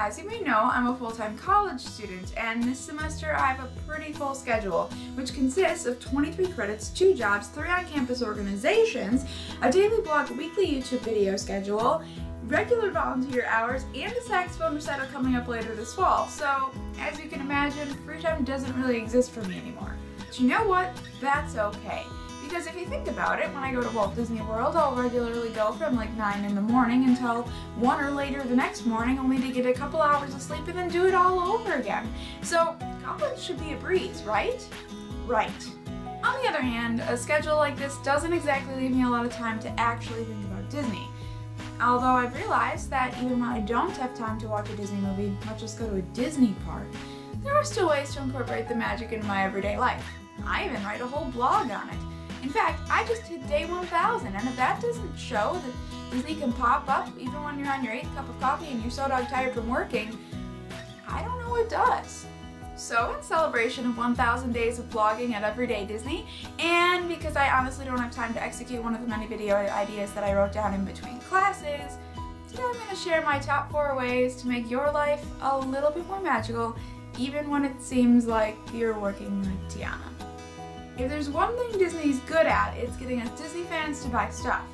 As you may know, I'm a full-time college student, and this semester I have a pretty full schedule, which consists of 23 credits, 2 jobs, 3 on-campus organizations, a daily blog, weekly YouTube video schedule, regular volunteer hours, and a saxophone recital coming up later this fall. So, as you can imagine, free time doesn't really exist for me anymore. But you know what? That's okay. Because if you think about it, when I go to Walt Disney World, I'll regularly go from like 9 in the morning until 1 or later the next morning, only to get a couple hours of sleep and then do it all over again. So college should be a breeze, right? Right. On the other hand, a schedule like this doesn't exactly leave me a lot of time to actually think about Disney. Although I've realized that even when I don't have time to watch a Disney movie, not just go to a Disney park, there are still ways to incorporate the magic into my everyday life. I even write a whole blog on it. In fact, I just hit day 1000, and if that doesn't show that Disney can pop up even when you're on your 8th cup of coffee and you're so dog tired from working, I don't know what does. So in celebration of 1000 days of vlogging at Everyday Disney, and because I honestly don't have time to execute one of the many video ideas that I wrote down in between classes, today I'm going to share my top 4 ways to make your life a little bit more magical, even when it seems like you're working like Tiana. If there's one thing Disney's good at, it's getting us Disney fans to buy stuff.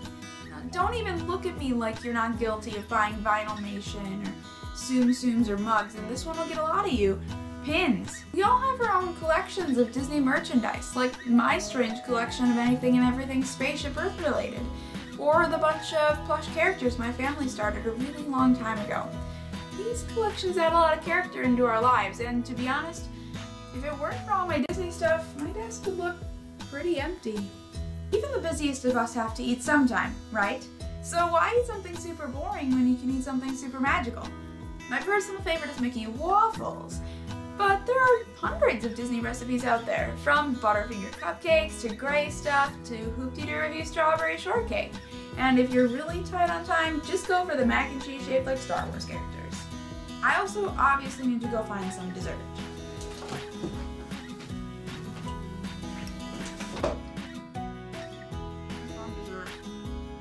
Now, don't even look at me like you're not guilty of buying Vinyl Nation or Tsum Tsums or mugs, and this one will get a lot of you. Pins. We all have our own collections of Disney merchandise, like my strange collection of anything and everything Spaceship Earth related, or the bunch of plush characters my family started a really long time ago. These collections add a lot of character into our lives, and to be honest, if it weren't for all my Disney stuff, my desk would look pretty empty. Even the busiest of us have to eat sometime, right? So why eat something super boring when you can eat something super magical? My personal favorite is Mickey waffles, but there are hundreds of Disney recipes out there, from Butterfinger cupcakes to gray stuff to Hoop-Dee-Doo Revue strawberry shortcake. And if you're really tight on time, just go for the mac and cheese shaped like Star Wars characters. I also obviously need to go find some dessert.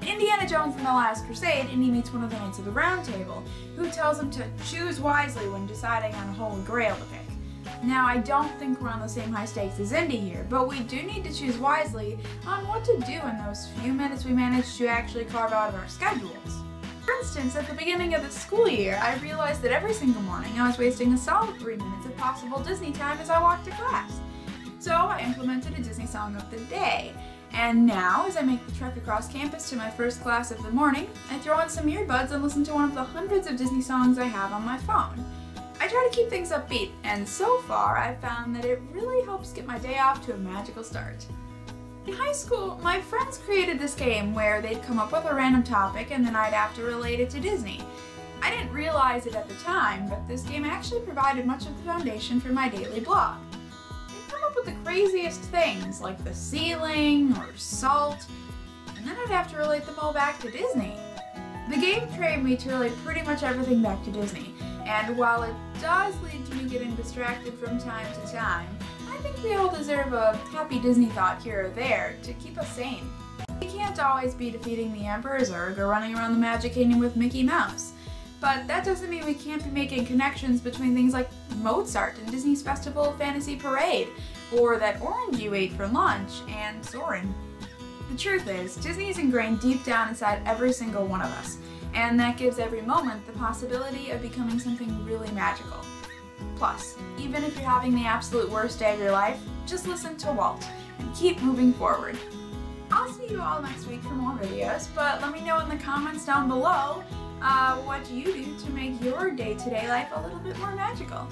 Indiana Jones and the Last Crusade, Indy meets one of the Knights of the Round Table, who tells him to choose wisely when deciding on a holy grail to pick. Now, I don't think we're on the same high stakes as Indy here, but we do need to choose wisely on what to do in those few minutes we manage to actually carve out of our schedules. For instance, at the beginning of the school year, I realized that every single morning I was wasting a solid 3 minutes of possible Disney time as I walked to class. So I implemented a Disney song of the day. And now, as I make the trek across campus to my first class of the morning, I throw in some earbuds and listen to one of the hundreds of Disney songs I have on my phone. I try to keep things upbeat, and so far I've found that it really helps get my day off to a magical start. In high school, my friends created this game where they'd come up with a random topic and then I'd have to relate it to Disney. I didn't realize it at the time, but this game actually provided much of the foundation for my daily blog. With the craziest things, like the ceiling or salt, and then I'd have to relate them all back to Disney. The game trained me to relate pretty much everything back to Disney, and while it does lead to me getting distracted from time to time, I think we all deserve a happy Disney thought here or there to keep us sane. We can't always be defeating the Emperor Zurg or running around the Magic Kingdom with Mickey Mouse. But that doesn't mean we can't be making connections between things like Mozart and Disney's Festival Fantasy Parade, or that orange you ate for lunch, and Soarin'. The truth is, Disney is ingrained deep down inside every single one of us, and that gives every moment the possibility of becoming something really magical. Plus, even if you're having the absolute worst day of your life, just listen to Walt and keep moving forward. I'll see you all next week for more videos, but let me know in the comments down below what you do to make your day-to-day life a little bit more magical.